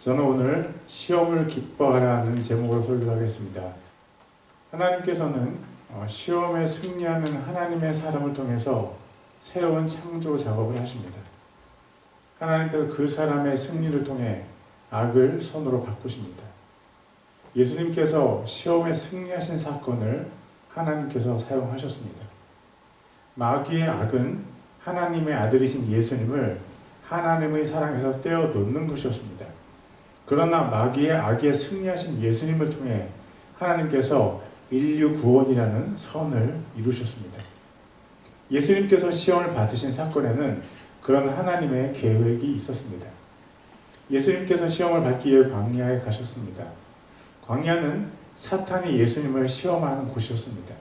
저는 오늘 시험을 기뻐하라는 제목으로 설교하겠습니다. 하나님께서는 시험에 승리하는 하나님의 사람을 통해서 새로운 창조 작업을 하십니다. 하나님께서 그 사람의 승리를 통해 악을 선으로 바꾸십니다. 예수님께서 시험에 승리하신 사건을 하나님께서 사용하셨습니다. 마귀의 악은 하나님의 아들이신 예수님을 하나님의 사랑에서 떼어 놓는 것이었습니다. 그러나 마귀의 악에 승리하신 예수님을 통해 하나님께서 인류 구원이라는 선을 이루셨습니다. 예수님께서 시험을 받으신 사건에는 그런 하나님의 계획이 있었습니다. 예수님께서 시험을 받기 위해 광야에 가셨습니다. 광야는 사탄이 예수님을 시험하는 곳이었습니다.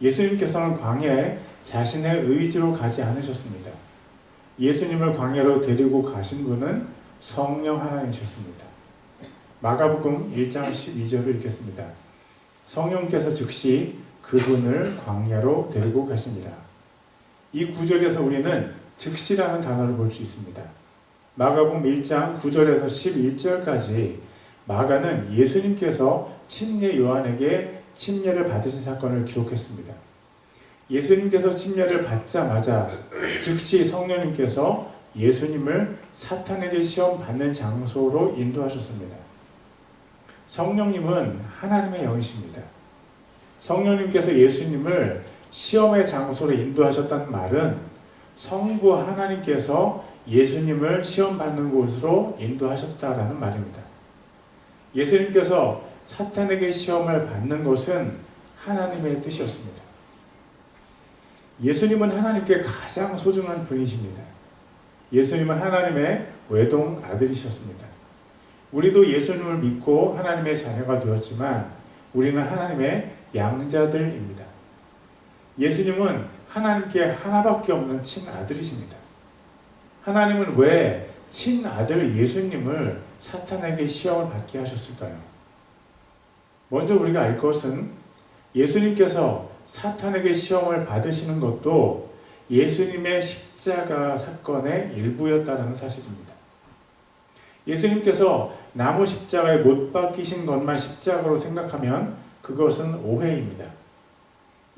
예수님께서는 광야에 자신의 의지로 가지 않으셨습니다. 예수님을 광야로 데리고 가신 분은 성령 하나님이셨습니다. 마가복음 1장 12절을 읽겠습니다. 성령께서 즉시 그분을 광야로 데리고 가시니라. 이 구절에서 우리는 즉시라는 단어를 볼 수 있습니다. 마가복음 1장 9절에서 11절까지 마가는 예수님께서 침례 요한에게 침례를 받으신 사건을 기록했습니다. 예수님께서 침례를 받자마자 즉시 성령님께서 예수님을 사탄에게 시험 받는 장소로 인도하셨습니다. 성령님은 하나님의 영이십니다. 성령님께서 예수님을 시험의 장소로 인도하셨다는 말은 성부 하나님께서 예수님을 시험 받는 곳으로 인도하셨다라는 말입니다. 예수님께서 사탄에게 시험을 받는 것은 하나님의 뜻이었습니다. 예수님은 하나님께 가장 소중한 분이십니다. 예수님은 하나님의 외동 아들이셨습니다. 우리도 예수님을 믿고 하나님의 자녀가 되었지만 우리는 하나님의 양자들입니다. 예수님은 하나님께 하나밖에 없는 친아들이십니다. 하나님은 왜 친아들 예수님을 사탄에게 시험을 받게 하셨을까요? 먼저 우리가 알 것은 예수님께서 사탄에게 시험을 받으시는 것도 예수님의 십자가 사건의 일부였다는 사실입니다. 예수님께서 나무 십자가에 못 박히신 것만 십자가로 생각하면 그것은 오해입니다.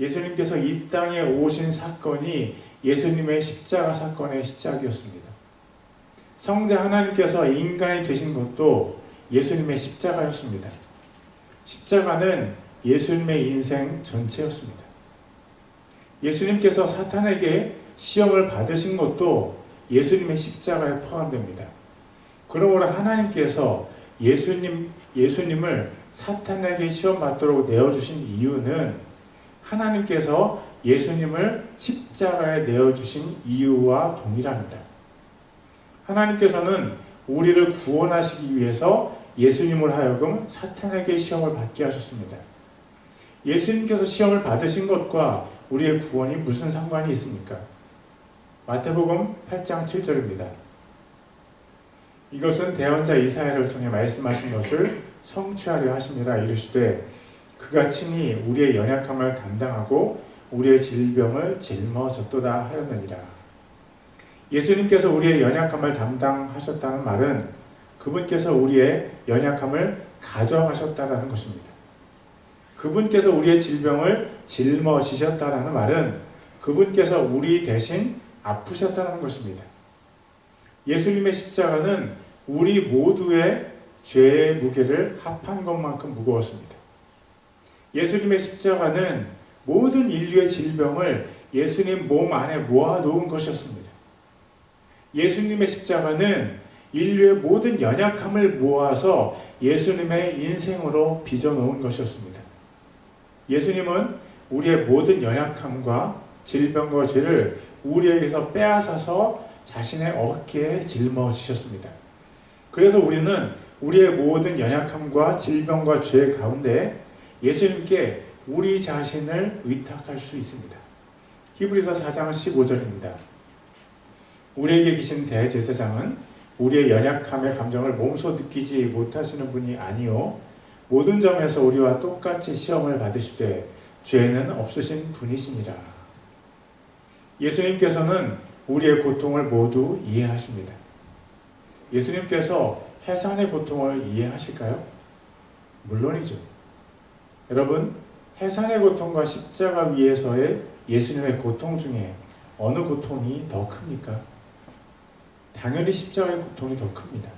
예수님께서 이 땅에 오신 사건이 예수님의 십자가 사건의 시작이었습니다. 성자 하나님께서 인간이 되신 것도 예수님의 십자가였습니다. 십자가는 예수님의 인생 전체였습니다. 예수님께서 사탄에게 시험을 받으신 것도 예수님의 십자가에 포함됩니다. 그러므로 하나님께서 예수님을 사탄에게 시험 받도록 내어주신 이유는 하나님께서 예수님을 십자가에 내어주신 이유와 동일합니다. 하나님께서는 우리를 구원하시기 위해서 예수님을 하여금 사탄에게 시험을 받게 하셨습니다. 예수님께서 시험을 받으신 것과 우리의 구원이 무슨 상관이 있습니까? 마태복음 8장 7절입니다. 이것은 대언자 이사야를 통해 말씀하신 것을 성취하려 하십니다. 이르시되 그가 친히 우리의 연약함을 담당하고 우리의 질병을 짊어졌도다 하였느니라. 예수님께서 우리의 연약함을 담당하셨다는 말은 그분께서 우리의 연약함을 가져가셨다는 것입니다. 그분께서 우리의 질병을 짊어지셨다는 말은 그분께서 우리 대신 아프셨다는 것입니다. 예수님의 십자가는 우리 모두의 죄의 무게를 합한 것만큼 무거웠습니다. 예수님의 십자가는 모든 인류의 질병을 예수님 몸 안에 모아놓은 것이었습니다. 예수님의 십자가는 인류의 모든 연약함을 모아서 예수님의 인생으로 빚어놓은 것이었습니다. 예수님은 우리의 모든 연약함과 질병과 죄를 우리에게서 빼앗아서 자신의 어깨에 짊어지셨습니다. 그래서 우리는 우리의 모든 연약함과 질병과 죄 가운데 예수님께 우리 자신을 의탁할 수 있습니다. 히브리서 4장 15절입니다. 우리에게 계신 대제사장은 우리의 연약함의 감정을 몸소 느끼지 못하시는 분이 아니요 모든 점에서 우리와 똑같이 시험을 받으시되 죄는 없으신 분이시니라. 예수님께서는 우리의 고통을 모두 이해하십니다. 예수님께서 해산의 고통을 이해하실까요? 물론이죠. 여러분, 해산의 고통과 십자가 위에서의 예수님의 고통 중에 어느 고통이 더 큽니까? 당연히 십자가의 고통이 더 큽니다.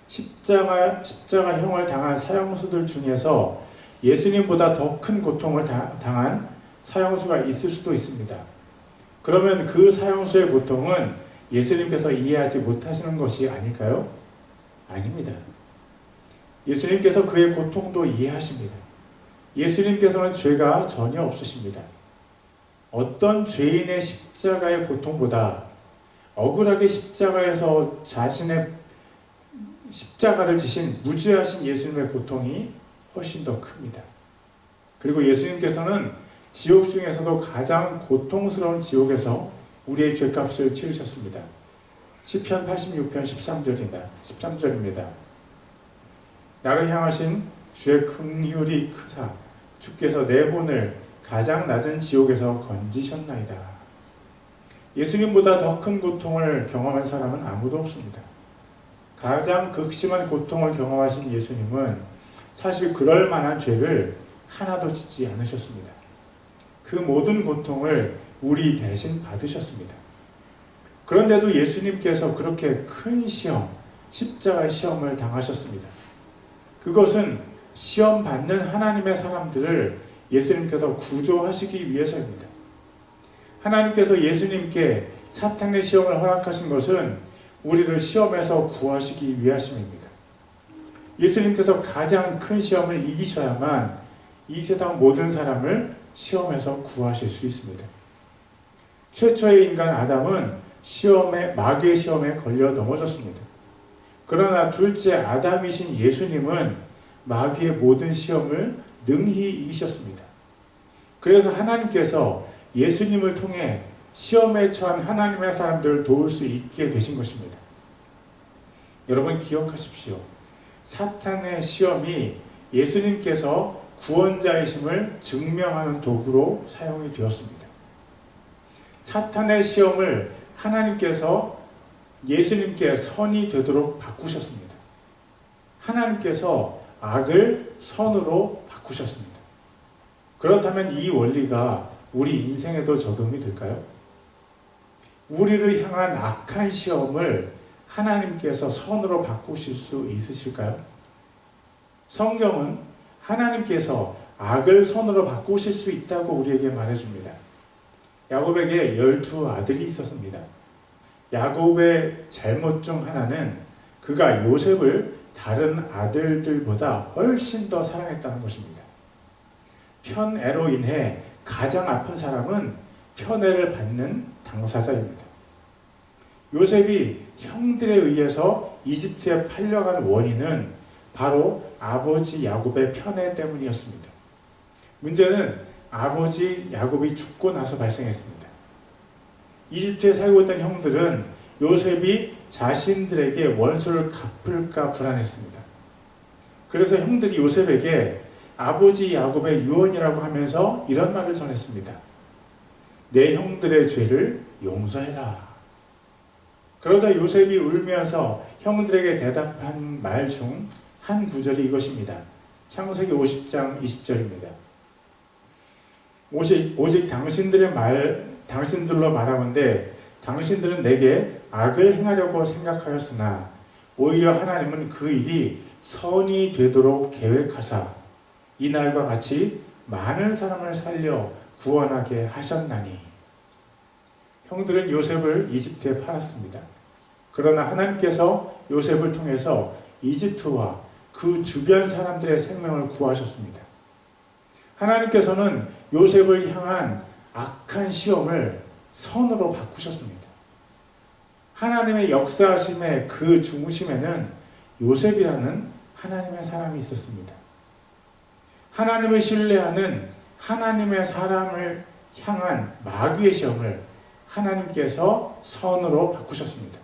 십자가형을 당한 사형수들 중에서 예수님보다 더 큰 고통을 당한 사형수가 있을 수도 있습니다. 그러면 그 사형수의 고통은 예수님께서 이해하지 못하시는 것이 아닐까요? 아닙니다. 예수님께서 그의 고통도 이해하십니다. 예수님께서는 죄가 전혀 없으십니다. 어떤 죄인의 십자가의 고통보다 억울하게 십자가에서 자신의 십자가를 지신 무죄하신 예수님의 고통이 훨씬 더 큽니다. 그리고 예수님께서는 지옥 중에서도 가장 고통스러운 지옥에서 우리의 죄값을 치르셨습니다. 시편 86편 13절입니다. 나를 향하신 주의 긍휼이 크사 주께서 내 혼을 가장 낮은 지옥에서 건지셨나이다. 예수님보다 더 큰 고통을 경험한 사람은 아무도 없습니다. 가장 극심한 고통을 경험하신 예수님은 사실 그럴 만한 죄를 하나도 짓지 않으셨습니다. 그 모든 고통을 우리 대신 받으셨습니다. 그런데도 예수님께서 그렇게 큰 시험, 십자가의 시험을 당하셨습니다. 그것은 시험 받는 하나님의 사람들을 예수님께서 구조하시기 위해서입니다. 하나님께서 예수님께 사탄의 시험을 허락하신 것은 우리를 시험에서 구하시기 위하심입니다. 예수님께서 가장 큰 시험을 이기셔야만 이 세상 모든 사람을 시험에서 구하실 수 있습니다. 최초의 인간 아담은 마귀의 시험에 걸려 넘어졌습니다. 그러나 둘째 아담이신 예수님은 마귀의 모든 시험을 능히 이기셨습니다. 그래서 하나님께서 예수님을 통해 시험에 처한 하나님의 사람들을 도울 수 있게 되신 것입니다. 여러분 기억하십시오. 사탄의 시험이 예수님께서 구원자이심을 증명하는 도구로 사용이 되었습니다. 사탄의 시험을 하나님께서 예수님께 선이 되도록 바꾸셨습니다. 하나님께서 악을 선으로 바꾸셨습니다. 그렇다면 이 원리가 우리 인생에도 적용이 될까요? 우리를 향한 악한 시험을 하나님께서 선으로 바꾸실 수 있으실까요? 성경은 하나님께서 악을 선으로 바꾸실 수 있다고 우리에게 말해줍니다. 야곱에게 12아들이 있었습니다. 야곱의 잘못 중 하나는 그가 요셉을 다른 아들들보다 훨씬 더 사랑했다는 것입니다. 편애로 인해 가장 아픈 사람은 편애를 받는 당사자입니다. 요셉이 형들에 의해서 이집트에 팔려간 원인은 바로 아버지 야곱의 편애 때문이었습니다. 문제는 아버지 야곱이 죽고 나서 발생했습니다. 이집트에 살고 있던 형들은 요셉이 자신들에게 원수를 갚을까 불안했습니다. 그래서 형들이 요셉에게 아버지 야곱의 유언이라고 하면서 이런 말을 전했습니다. 내 형들의 죄를 용서해라. 그러자 요셉이 울면서 형들에게 대답한 말 중 한 구절이 이것입니다. 창세기 50장 20절입니다. 오직 당신들로 말하건대 당신들은 내게 악을 행하려고 생각하였으나 오히려 하나님은 그 일이 선이 되도록 계획하사 이날과 같이 많은 사람을 살려 구원하게 하셨나니. 형들은 요셉을 이집트에 팔았습니다. 그러나 하나님께서 요셉을 통해서 이집트와 그 주변 사람들의 생명을 구하셨습니다. 하나님께서는 요셉을 향한 악한 시험을 선으로 바꾸셨습니다. 하나님의 역사하심의 그 중심에는 요셉이라는 하나님의 사람이 있었습니다. 하나님을 신뢰하는 하나님의 사람을 향한 마귀의 시험을 하나님께서 선으로 바꾸셨습니다.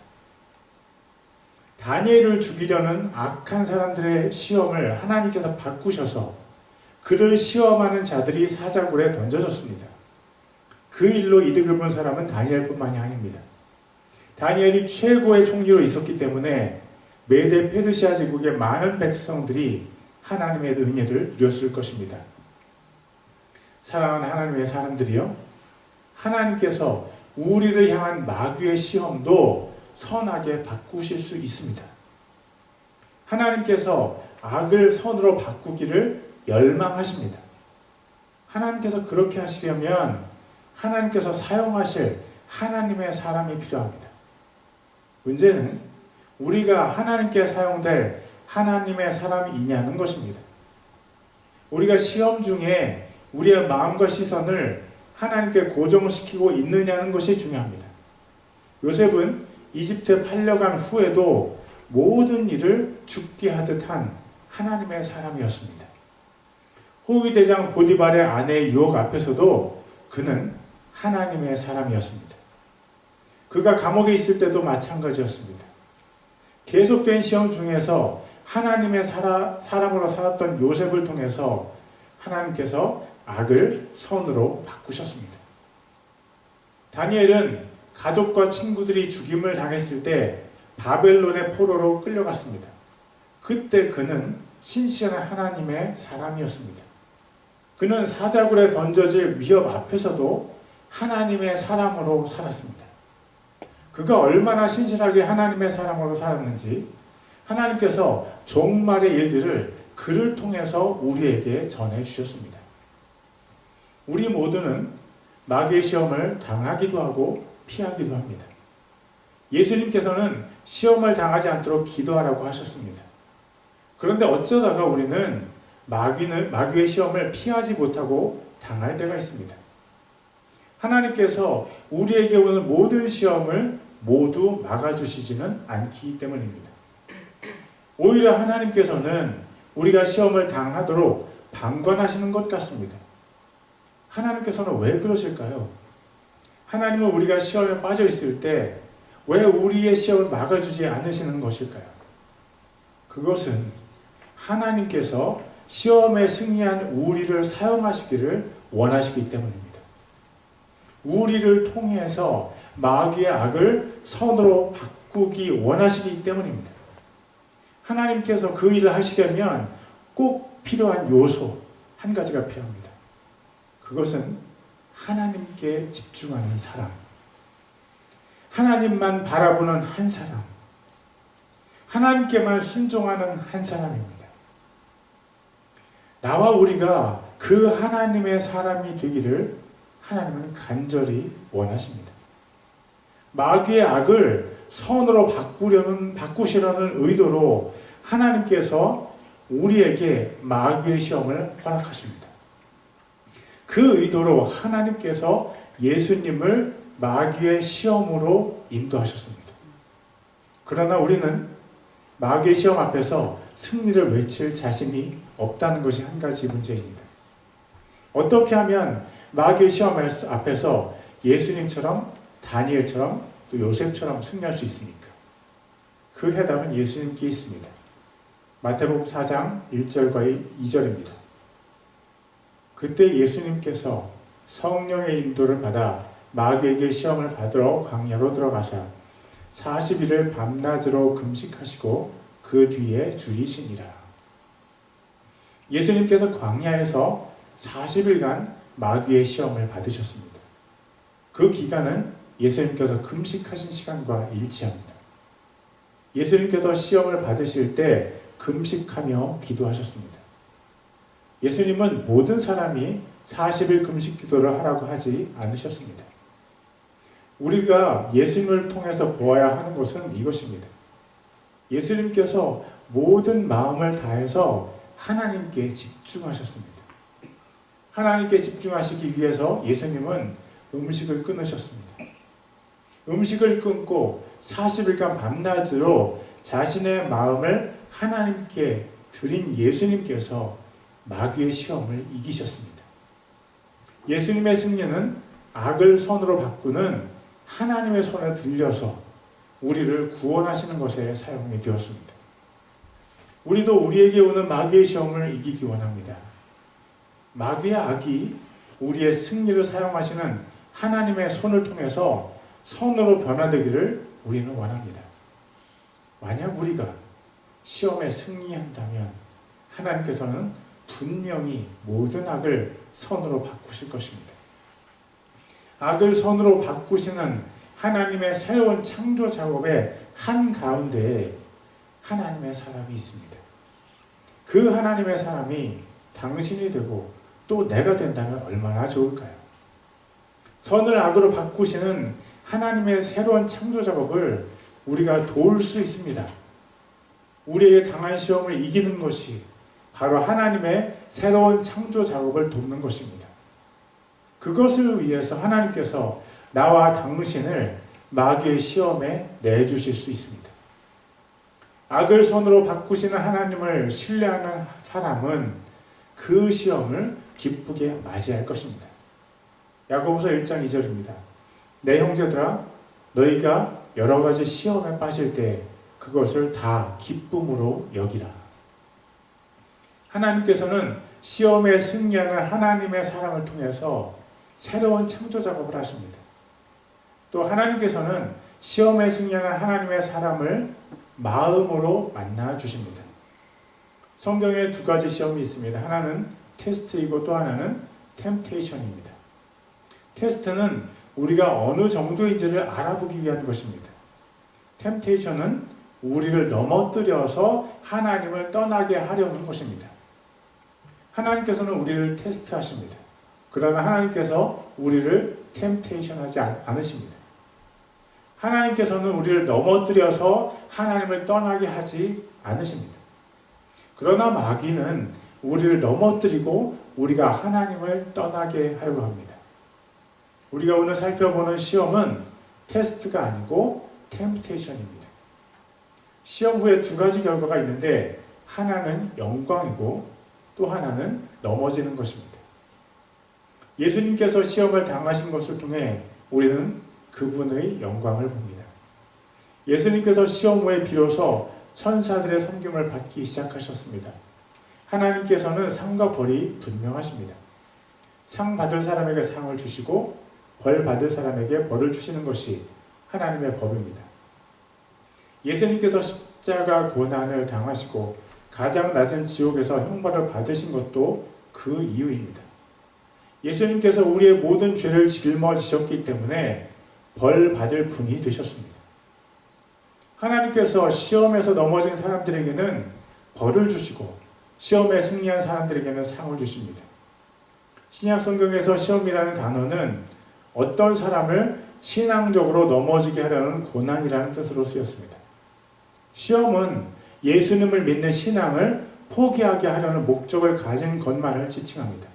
다니엘을 죽이려는 악한 사람들의 시험을 하나님께서 바꾸셔서 그를 시험하는 자들이 사자굴에 던져졌습니다. 그 일로 이득을 본 사람은 다니엘뿐만이 아닙니다. 다니엘이 최고의 총리로 있었기 때문에 메데 페르시아 제국의 많은 백성들이 하나님의 은혜를 누렸을 것입니다. 사랑하는 하나님의 사람들이요, 하나님께서 우리를 향한 마귀의 시험도 선하게 바꾸실 수 있습니다. 하나님께서 악을 선으로 바꾸기를 열망하십니다. 하나님께서 그렇게 하시려면 하나님께서 사용하실 하나님의 사람이 필요합니다. 문제는 우리가 하나님께 사용될 하나님의 사람이냐는 것입니다. 우리가 시험 중에 우리의 마음과 시선을 하나님께 고정시키고 있느냐는 것이 중요합니다. 요셉은 이집트에 팔려간 후에도 모든 일을 죽게 하듯 한 하나님의 사람이었습니다. 호위대장 보디발의 아내의 유혹 앞에서도 그는 하나님의 사람이었습니다. 그가 감옥에 있을 때도 마찬가지였습니다. 계속된 시험 중에서 하나님의 사람으로 살았던 요셉을 통해서 하나님께서 악을 선으로 바꾸셨습니다. 다니엘은 가족과 친구들이 죽임을 당했을 때 바벨론의 포로로 끌려갔습니다. 그때 그는 신실한 하나님의 사람이었습니다. 그는 사자굴에 던져질 위협 앞에서도 하나님의 사람으로 살았습니다. 그가 얼마나 신실하게 하나님의 사람으로 살았는지 하나님께서 종말의 일들을 그를 통해서 우리에게 전해주셨습니다. 우리 모두는 마귀의 시험을 당하기도 하고 피하기도 합니다. 예수님께서는 시험을 당하지 않도록 기도하라고 하셨습니다. 그런데 어쩌다가 우리는 마귀의 시험을 피하지 못하고 당할 때가 있습니다. 하나님께서 우리에게 오는 모든 시험을 모두 막아주시지는 않기 때문입니다. 오히려 하나님께서는 우리가 시험을 당하도록 방관하시는 것 같습니다. 하나님께서는 왜 그러실까요? 하나님은 우리가 시험에 빠져 있을 때 왜 우리의 시험을 막아주지 않으시는 것일까요? 그것은 하나님께서 시험에 승리한 우리를 사용하시기를 원하시기 때문입니다. 우리를 통해서 마귀의 악을 선으로 바꾸기 원하시기 때문입니다. 하나님께서 그 일을 하시려면 꼭 필요한 요소 한 가지가 필요합니다. 그것은 하나님께 집중하는 사람, 하나님만 바라보는 한 사람, 하나님께만 순종하는 한 사람입니다. 나와 우리가 그 하나님의 사람이 되기를 하나님은 간절히 원하십니다. 마귀의 악을 선으로 바꾸시려는 의도로 하나님께서 우리에게 마귀의 시험을 허락하십니다. 그 의도로 하나님께서 예수님을 마귀의 시험으로 인도하셨습니다. 그러나 우리는 마귀의 시험 앞에서 승리를 외칠 자신이 없다는 것이 한 가지 문제입니다. 어떻게 하면 마귀의 시험 앞에서 예수님처럼, 다니엘처럼, 또 요셉처럼 승리할 수 있습니까? 그 해답은 예수님께 있습니다. 마태복음 4장 1절과 2절입니다. 그때 예수님께서 성령의 인도를 받아 마귀에게 시험을 받으러 광야로 들어가사 40일을 밤낮으로 금식하시고 그 뒤에 줄이시니라. 예수님께서 광야에서 40일간 마귀의 시험을 받으셨습니다. 그 기간은 예수님께서 금식하신 시간과 일치합니다. 예수님께서 시험을 받으실 때 금식하며 기도하셨습니다. 예수님은 모든 사람이 40일 금식 기도를 하라고 하지 않으셨습니다. 우리가 예수님을 통해서 보아야 하는 것은 이것입니다. 예수님께서 모든 마음을 다해서 하나님께 집중하셨습니다. 하나님께 집중하시기 위해서 예수님은 음식을 끊으셨습니다. 음식을 끊고 40일간 밤낮으로 자신의 마음을 하나님께 드린 예수님께서 마귀의 시험을 이기셨습니다. 예수님의 승리는 악을 선으로 바꾸는 하나님의 손에 들려서 우리를 구원하시는 것에 사용이 되었습니다. 우리도 우리에게 오는 마귀의 시험을 이기기 원합니다. 마귀의 악이 우리의 승리를 사용하시는 하나님의 손을 통해서 선으로 변화되기를 우리는 원합니다. 만약 우리가 시험에 승리한다면 하나님께서는 분명히 모든 악을 선으로 바꾸실 것입니다. 악을 선으로 바꾸시는 하나님의 새로운 창조 작업의 한가운데에 하나님의 사람이 있습니다. 그 하나님의 사람이 당신이 되고 또 내가 된다면 얼마나 좋을까요? 선을 악으로 바꾸시는 하나님의 새로운 창조 작업을 우리가 도울 수 있습니다. 우리에게 당한 시험을 이기는 것이 바로 하나님의 새로운 창조 작업을 돕는 것입니다. 그것을 위해서 하나님께서 나와 당신을 마귀의 시험에 내주실 수 있습니다. 악을 선으로 바꾸시는 하나님을 신뢰하는 사람은 그 시험을 기쁘게 맞이할 것입니다. 야고보서 1장 2절입니다. 내 형제들아 너희가 여러 가지 시험에 빠질 때 그것을 다 기쁨으로 여기라. 하나님께서는 시험에 승리하는 하나님의 사랑을 통해서 새로운 창조 작업을 하십니다. 또 하나님께서는 시험에 승리하는 하나님의 사람을 마음으로 만나 주십니다. 성경에 두 가지 시험이 있습니다. 하나는 테스트이고 또 하나는 템테이션입니다. 테스트는 우리가 어느 정도인지를 알아보기 위한 것입니다. 템테이션은 우리를 넘어뜨려서 하나님을 떠나게 하려는 것입니다. 하나님께서는 우리를 테스트하십니다. 그러나 하나님께서 우리를 템테이션하지 않으십니다. 하나님께서는 우리를 넘어뜨려서 하나님을 떠나게 하지 않으십니다. 그러나 마귀는 우리를 넘어뜨리고 우리가 하나님을 떠나게 하려고 합니다. 우리가 오늘 살펴보는 시험은 테스트가 아니고 템테이션입니다. 시험 후에 두 가지 결과가 있는데 하나는 영광이고 또 하나는 넘어지는 것입니다. 예수님께서 시험을 당하신 것을 통해 우리는 그분의 영광을 봅니다. 예수님께서 시험 후에 비로소 천사들의 섬김을 받기 시작하셨습니다. 하나님께서는 상과 벌이 분명하십니다. 상 받을 사람에게 상을 주시고 벌 받을 사람에게 벌을 주시는 것이 하나님의 법입니다. 예수님께서 십자가 고난을 당하시고 가장 낮은 지옥에서 형벌을 받으신 것도 그 이유입니다. 예수님께서 우리의 모든 죄를 짊어지셨기 때문에 벌 받을 분이 되셨습니다. 하나님께서 시험에서 넘어진 사람들에게는 벌을 주시고 시험에 승리한 사람들에게는 상을 주십니다. 신약 성경에서 시험이라는 단어는 어떤 사람을 신앙적으로 넘어지게 하려는 고난이라는 뜻으로 쓰였습니다. 시험은 예수님을 믿는 신앙을 포기하게 하려는 목적을 가진 것만을 지칭합니다.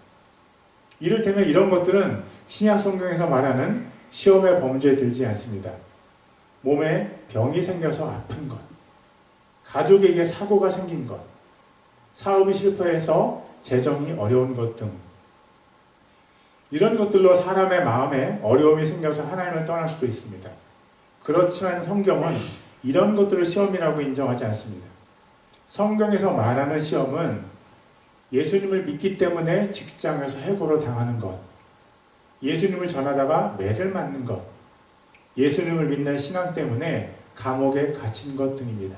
이를테면 이런 것들은 신약 성경에서 말하는 시험의 범주에 들지 않습니다. 몸에 병이 생겨서 아픈 것, 가족에게 사고가 생긴 것, 사업이 실패해서 재정이 어려운 것 등 이런 것들로 사람의 마음에 어려움이 생겨서 하나님을 떠날 수도 있습니다. 그렇지만 성경은 이런 것들을 시험이라고 인정하지 않습니다. 성경에서 말하는 시험은 예수님을 믿기 때문에 직장에서 해고를 당하는 것, 예수님을 전하다가 매를 맞는 것, 예수님을 믿는 신앙 때문에 감옥에 갇힌 것 등입니다.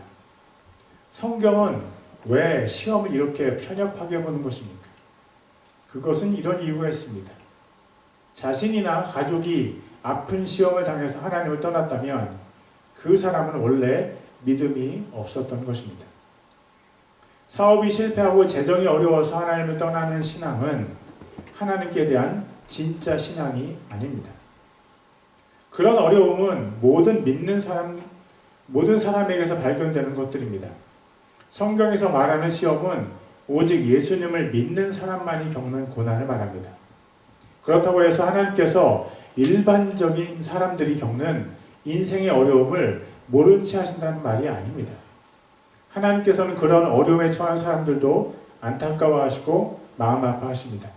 성경은 왜 시험을 이렇게 편협하게 보는 것입니까? 그것은 이런 이유가 있습니다. 자신이나 가족이 아픈 시험을 당해서 하나님을 떠났다면 그 사람은 원래 믿음이 없었던 것입니다. 사업이 실패하고 재정이 어려워서 하나님을 떠나는 신앙은 하나님께 대한 진짜 신앙이 아닙니다. 그런 어려움은 모든 사람에게서 발견되는 것들입니다. 성경에서 말하는 시험은 오직 예수님을 믿는 사람만이 겪는 고난을 말합니다. 그렇다고 해서 하나님께서 일반적인 사람들이 겪는 인생의 어려움을 모른 채 하신다는 말이 아닙니다. 하나님께서는 그런 어려움에 처한 사람들도 안타까워하시고 마음 아파하십니다.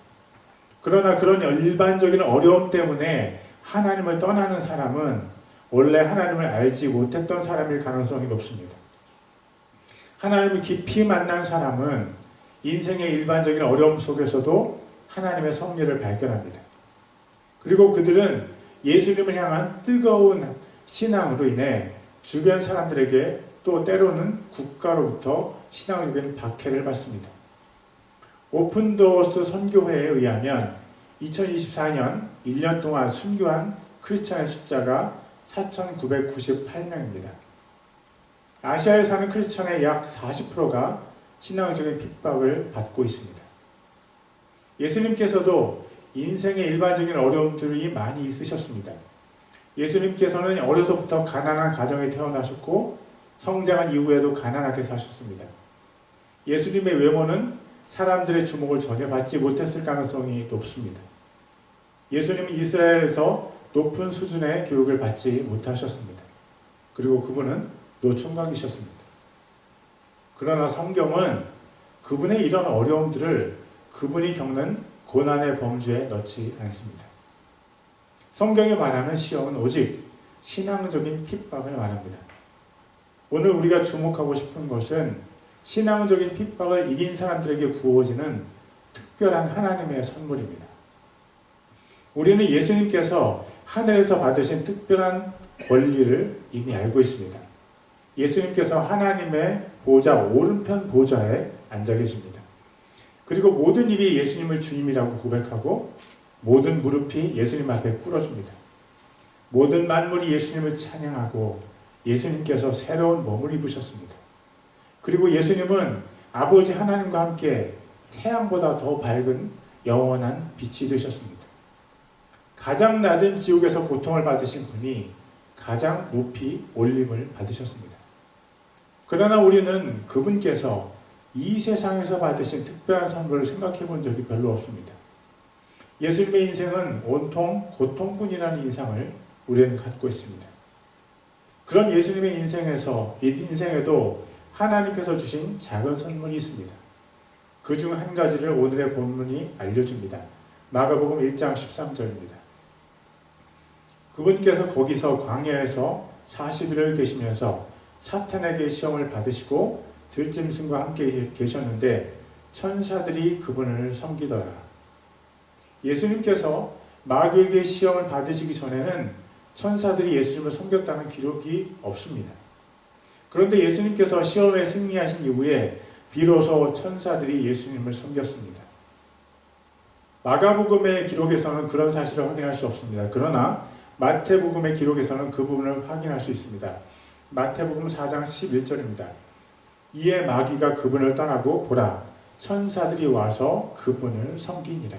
그러나 그런 일반적인 어려움 때문에 하나님을 떠나는 사람은 원래 하나님을 알지 못했던 사람일 가능성이 높습니다. 하나님을 깊이 만난 사람은 인생의 일반적인 어려움 속에서도 하나님의 섭리를 발견합니다. 그리고 그들은 예수님을 향한 뜨거운 신앙으로 인해 주변 사람들에게 또 때로는 국가로부터 신앙적인 박해를 받습니다. 오픈도어스 선교회에 의하면 2024년 1년 동안 순교한 크리스천의 숫자가 4,998명입니다. 아시아에 사는 크리스천의 약 40%가 신앙적인 핍박을 받고 있습니다. 예수님께서도 인생의 일반적인 어려움들이 많이 있으셨습니다. 예수님께서는 어려서부터 가난한 가정에 태어나셨고 성장한 이후에도 가난하게 사셨습니다. 예수님의 외모는 사람들의 주목을 전혀 받지 못했을 가능성이 높습니다. 예수님은 이스라엘에서 높은 수준의 교육을 받지 못하셨습니다. 그리고 그분은 노총각이셨습니다. 그러나 성경은 그분의 이런 어려움들을 그분이 겪는 고난의 범주에 넣지 않습니다. 성경이 말하는 시험은 오직 신앙적인 핍박을 말합니다. 오늘 우리가 주목하고 싶은 것은 신앙적인 핍박을 이긴 사람들에게 부어지는 특별한 하나님의 선물입니다. 우리는 예수님께서 하늘에서 받으신 특별한 권리를 이미 알고 있습니다. 예수님께서 하나님의 보좌 오른편 보좌에 앉아 계십니다. 그리고 모든 입이 예수님을 주님이라고 고백하고 모든 무릎이 예수님 앞에 꿇어집니다. 모든 만물이 예수님을 찬양하고 예수님께서 새로운 몸을 입으셨습니다. 그리고 예수님은 아버지 하나님과 함께 태양보다 더 밝은 영원한 빛이 되셨습니다. 가장 낮은 지옥에서 고통을 받으신 분이 가장 높이 올림을 받으셨습니다. 그러나 우리는 그분께서 이 세상에서 받으신 특별한 선물을 생각해 본 적이 별로 없습니다. 예수님의 인생은 온통 고통뿐이라는 인상을 우리는 갖고 있습니다. 그런 예수님의 인생에도 하나님께서 주신 작은 선물이 있습니다. 그 중 한 가지를 오늘의 본문이 알려줍니다. 마가복음 1장 13절입니다. 그분께서 거기서 광야에서 40일을 계시면서 사탄에게 시험을 받으시고 들짐승과 함께 계셨는데 천사들이 그분을 섬기더라. 예수님께서 마귀에게 시험을 받으시기 전에는 천사들이 예수님을 섬겼다는 기록이 없습니다. 그런데 예수님께서 시험에 승리하신 이후에 비로소 천사들이 예수님을 섬겼습니다. 마가복음의 기록에서는 그런 사실을 확인할 수 없습니다. 그러나 마태복음의 기록에서는 그 부분을 확인할 수 있습니다. 마태복음 4장 11절입니다. 이에 마귀가 그분을 떠나고 보라 천사들이 와서 그분을 섬기니라.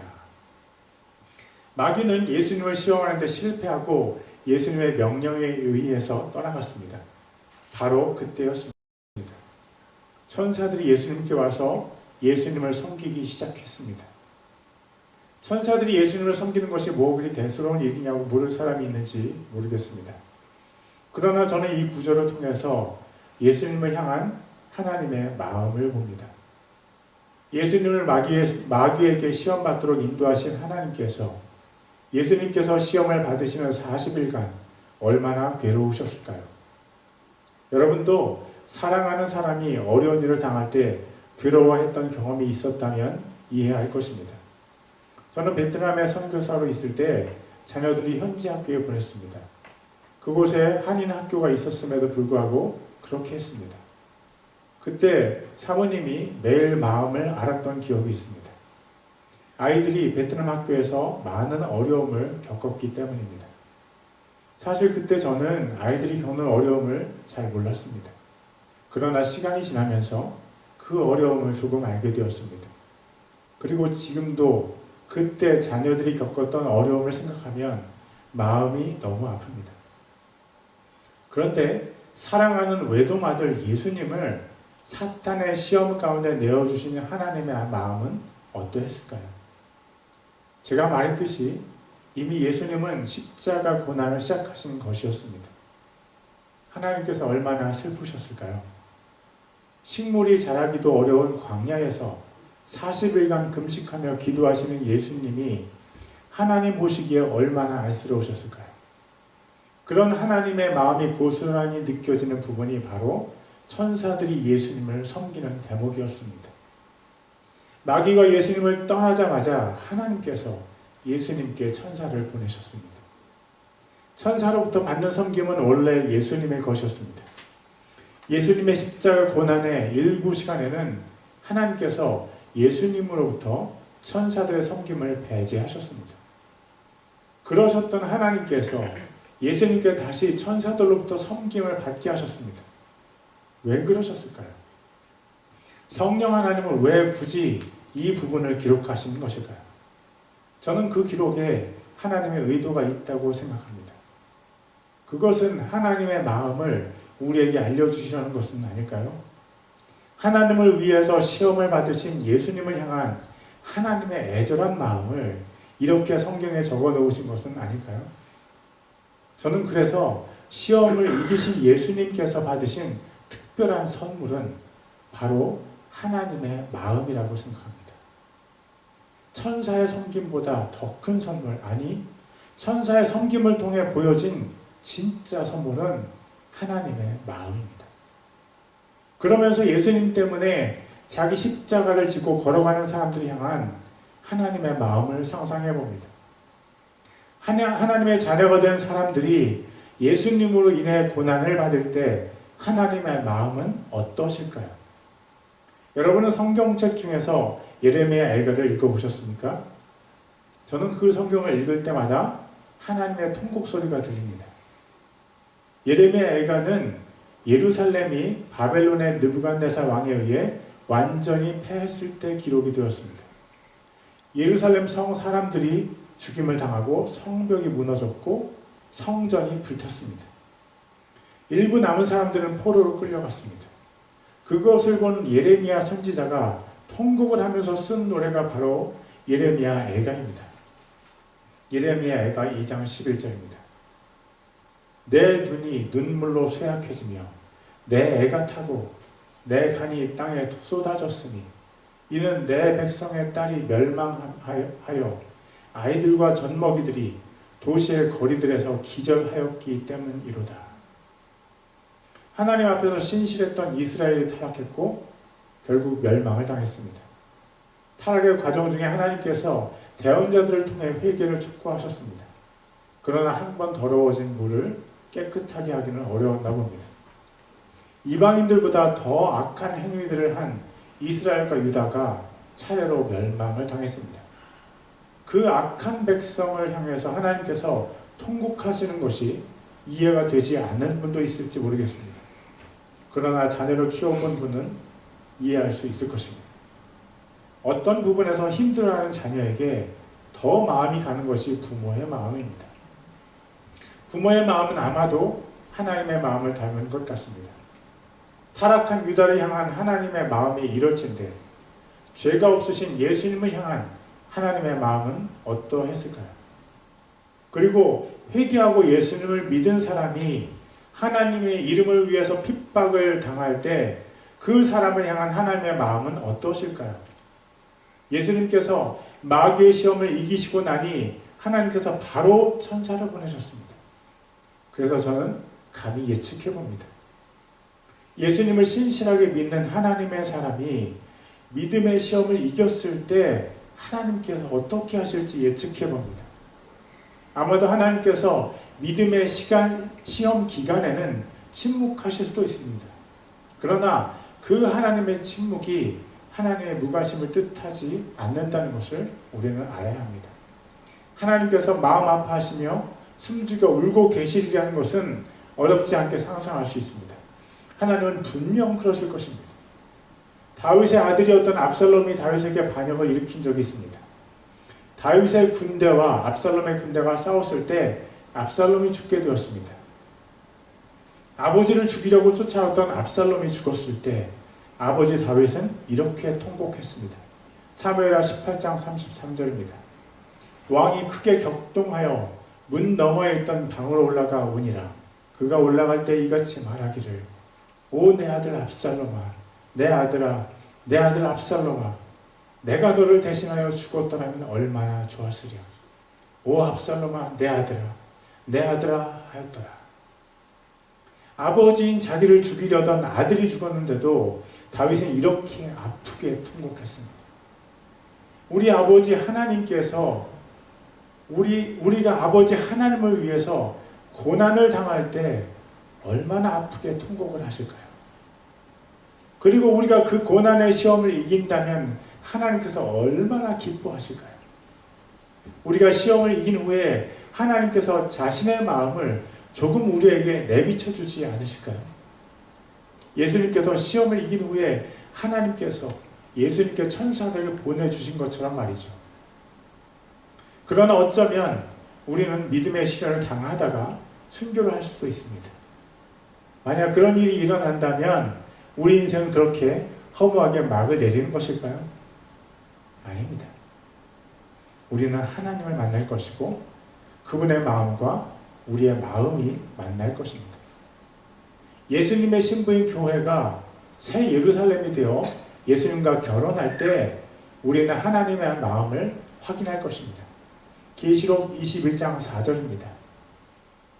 마귀는 예수님을 시험하는 데 실패하고 예수님의 명령에 의해서 떠나갔습니다. 바로 그때였습니다. 천사들이 예수님께 와서 예수님을 섬기기 시작했습니다. 천사들이 예수님을 섬기는 것이 뭐 그리 대수로운 일이냐고 물을 사람이 있는지 모르겠습니다. 그러나 저는 이 구절을 통해서 예수님을 향한 하나님의 마음을 봅니다. 예수님을 마귀에게 시험받도록 인도하신 하나님께서 예수님께서 시험을 받으시는 40일간 얼마나 괴로우셨을까요? 여러분도 사랑하는 사람이 어려운 일을 당할 때 괴로워했던 경험이 있었다면 이해할 것입니다. 저는 베트남에 선교사로 있을 때 자녀들이 현지 학교에 보냈습니다. 그곳에 한인 학교가 있었음에도 불구하고 그렇게 했습니다. 그때 사모님이 매일 마음을 알았던 기억이 있습니다. 아이들이 베트남 학교에서 많은 어려움을 겪었기 때문입니다. 사실 그때 저는 아이들이 겪는 어려움을 잘 몰랐습니다. 그러나 시간이 지나면서 그 어려움을 조금 알게 되었습니다. 그리고 지금도 그때 자녀들이 겪었던 어려움을 생각하면 마음이 너무 아픕니다. 그런데 사랑하는 외동 아들 예수님을 사탄의 시험 가운데 내어주시는 하나님의 마음은 어떠했을까요? 제가 말했듯이 이미 예수님은 십자가 고난을 시작하신 것이었습니다. 하나님께서 얼마나 슬프셨을까요? 식물이 자라기도 어려운 광야에서 40일간 금식하며 기도하시는 예수님이 하나님 보시기에 얼마나 안쓰러우셨을까요? 그런 하나님의 마음이 고스란히 느껴지는 부분이 바로 천사들이 예수님을 섬기는 대목이었습니다. 마귀가 예수님을 떠나자마자 하나님께서 예수님께 천사를 보내셨습니다. 천사로부터 받는 섬김은 원래 예수님의 것이었습니다. 예수님의 십자가 고난의 일부 시간에는 하나님께서 예수님으로부터 천사들의 섬김을 배제하셨습니다. 그러셨던 하나님께서 예수님께 다시 천사들로부터 섬김을 받게 하셨습니다. 왜 그러셨을까요? 성령 하나님은 왜 굳이 이 부분을 기록하신 것일까요? 저는 그 기록에 하나님의 의도가 있다고 생각합니다. 그것은 하나님의 마음을 우리에게 알려주시려는 것은 아닐까요? 하나님을 위해서 시험을 받으신 예수님을 향한 하나님의 애절한 마음을 이렇게 성경에 적어 놓으신 것은 아닐까요? 저는 그래서 시험을 이기신 예수님께서 받으신 특별한 선물은 바로 하나님의 마음이라고 생각합니다. 천사의 섬김보다 더 큰 선물, 아니 천사의 섬김을 통해 보여진 진짜 선물은 하나님의 마음입니다. 그러면서 예수님 때문에 자기 십자가를 지고 걸어가는 사람들을 향한 하나님의 마음을 상상해 봅니다. 하나님의 자녀가 된 사람들이 예수님으로 인해 고난을 받을 때 하나님의 마음은 어떠실까요? 여러분은 성경책 중에서 예레미야 애가를 읽어보셨습니까? 저는 그 성경을 읽을 때마다 하나님의 통곡 소리가 들립니다. 예레미야 애가는 예루살렘이 바벨론의 느부갓네살 왕에 의해 완전히 패했을 때 기록이 되었습니다. 예루살렘 성 사람들이 죽임을 당하고 성벽이 무너졌고 성전이 불탔습니다. 일부 남은 사람들은 포로로 끌려갔습니다. 그것을 본 예레미야 선지자가 통곡을 하면서 쓴 노래가 바로 예레미야 애가입니다. 예레미야 애가 2장 11절입니다. 내 눈이 눈물로 쇠약해지며 내 애가 타고 내 간이 땅에 쏟아졌으니 이는 내 백성의 딸이 멸망하여 아이들과 젖먹이들이 도시의 거리들에서 기절하였기 때문이로다. 하나님 앞에서 신실했던 이스라엘이 타락했고 결국 멸망을 당했습니다. 타락의 과정 중에 하나님께서 대언자들을 통해 회개를 촉구하셨습니다. 그러나 한 번 더러워진 물을 깨끗하게 하기는 어려웠나 봅니다. 이방인들보다 더 악한 행위들을 한 이스라엘과 유다가 차례로 멸망을 당했습니다. 그 악한 백성을 향해서 하나님께서 통곡하시는 것이 이해가 되지 않는 분도 있을지 모르겠습니다. 그러나 자녀를 키워본 분은 이해할 수 있을 것입니다. 어떤 부분에서 힘들어하는 자녀에게 더 마음이 가는 것이 부모의 마음입니다. 부모의 마음은 아마도 하나님의 마음을 닮은 것 같습니다. 타락한 유다를 향한 하나님의 마음이 이럴진데 죄가 없으신 예수님을 향한 하나님의 마음은 어떠했을까요? 그리고 회개하고 예수님을 믿은 사람이 하나님의 이름을 위해서 핍박을 당할 때 그 사람을 향한 하나님의 마음은 어떠실까요? 예수님께서 마귀의 시험을 이기시고 나니 하나님께서 바로 천사를 보내셨습니다. 그래서 저는 감히 예측해 봅니다. 예수님을 신실하게 믿는 하나님의 사람이 믿음의 시험을 이겼을 때 하나님께서 어떻게 하실지 예측해 봅니다. 아마도 하나님께서 믿음의 시험 기간에는 침묵하실 수도 있습니다. 그러나 그 하나님의 침묵이 하나님의 무관심을 뜻하지 않는다는 것을 우리는 알아야 합니다. 하나님께서 마음 아파하시며 숨죽여 울고 계시리라는 것은 어렵지 않게 상상할 수 있습니다. 하나님은 분명 그러실 것입니다. 다윗의 아들이었던 압살롬이 다윗에게 반역을 일으킨 적이 있습니다. 다윗의 군대와 압살롬의 군대가 싸웠을 때 압살롬이 죽게 되었습니다. 아버지를 죽이려고 쫓아왔던 압살롬이 죽었을 때 아버지 다윗은 이렇게 통곡했습니다. 사무엘하 18장 33절입니다. 왕이 크게 격동하여 문 너머에 있던 방으로 올라가 오니라. 그가 올라갈 때 이같이 말하기를 오 내 아들 압살롬아 내 아들아 내 아들 압살롬아 내가 너를 대신하여 죽었더라면 얼마나 좋았으랴. 오 압살롬아 내 아들아 하였더라. 아버지인 자기를 죽이려던 아들이 죽었는데도 다윗은 이렇게 아프게 통곡했습니다. 우리 아버지 하나님께서 우리가 아버지 하나님을 위해서 고난을 당할 때 얼마나 아프게 통곡을 하실까요? 그리고 우리가 그 고난의 시험을 이긴다면 하나님께서 얼마나 기뻐하실까요? 우리가 시험을 이긴 후에 하나님께서 자신의 마음을 조금 우리에게 내비쳐 주지 않으실까요? 예수님께서 시험을 이긴 후에 하나님께서 예수님께 천사들을 보내주신 것처럼 말이죠. 그러나 어쩌면 우리는 믿음의 시련을 당하다가 순교를 할 수도 있습니다. 만약 그런 일이 일어난다면 우리 인생은 그렇게 허무하게 막을 내리는 것일까요? 아닙니다. 우리는 하나님을 만날 것이고 그분의 마음과 우리의 마음이 만날 것입니다. 예수님의 신부인 교회가 새 예루살렘이 되어 예수님과 결혼할 때 우리는 하나님의 마음을 확인할 것입니다. 계시록 21장 4절입니다.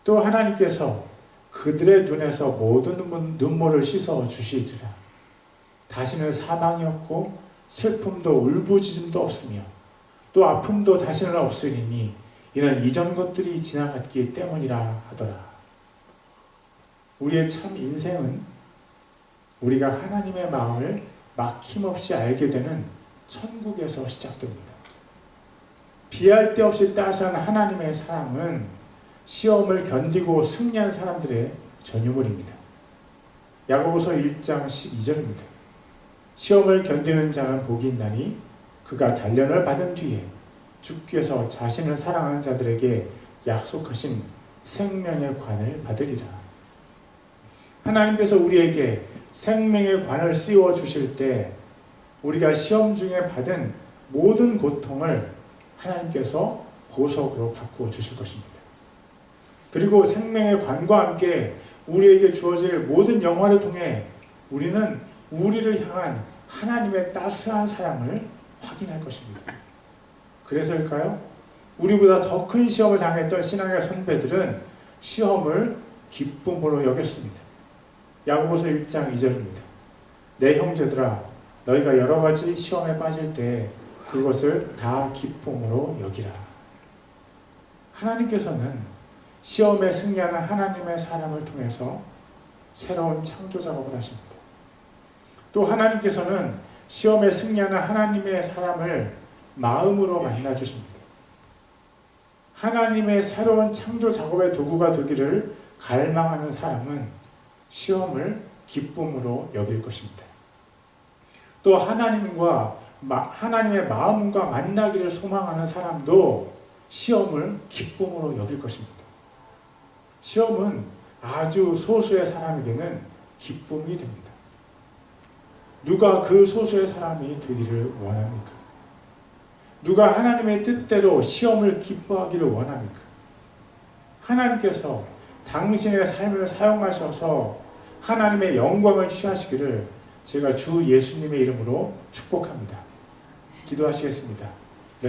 또 하나님께서 그들의 눈에서 모든 눈물을 씻어 주시리라. 다시는 사망이 없고 슬픔도 울부짖음도 없으며 또 아픔도 다시는 없으리니 이는 이전 것들이 지나갔기 때문이라 하더라. 우리의 참 인생은 우리가 하나님의 마음을 막힘없이 알게 되는 천국에서 시작됩니다. 비할 데 없이 따스한 하나님의 사랑은 시험을 견디고 승리한 사람들의 전유물입니다. 야고보서 1장 12절입니다. 시험을 견디는 자는 복이 있나니 그가 단련을 받은 뒤에 주께서 자신을 사랑하는 자들에게 약속하신 생명의 관을 받으리라. 하나님께서 우리에게 생명의 관을 씌워 주실 때 우리가 시험 중에 받은 모든 고통을 하나님께서 보석으로 바꾸어 주실 것입니다. 그리고 생명의 관과 함께 우리에게 주어질 모든 영화를 통해 우리는 우리를 향한 하나님의 따스한 사랑을 확인할 것입니다. 그래서일까요? 우리보다 더 큰 시험을 당했던 신앙의 선배들은 시험을 기쁨으로 여겼습니다. 야고보서 1장 2절입니다. 내 형제들아 너희가 여러 가지 시험에 빠질 때 그것을 다 기쁨으로 여기라. 하나님께서는 시험에 승리하는 하나님의 사람을 통해서 새로운 창조 작업을 하십니다. 또 하나님께서는 시험에 승리하는 하나님의 사람을 마음으로 만나주십니다. 하나님의 새로운 창조 작업의 도구가 되기를 갈망하는 사람은 시험을 기쁨으로 여길 것입니다. 또 하나님의 마음과 만나기를 소망하는 사람도 시험을 기쁨으로 여길 것입니다. 시험은 아주 소수의 사람에게는 기쁨이 됩니다. 누가 그 소수의 사람이 되기를 원합니까? 누가 하나님의 뜻대로 시험을 기뻐하기를 원합니까? 하나님께서 당신의 삶을 사용하셔서 하나님의 영광을 취하시기를 제가 주 예수님의 이름으로 축복합니다. 기도하시겠습니다.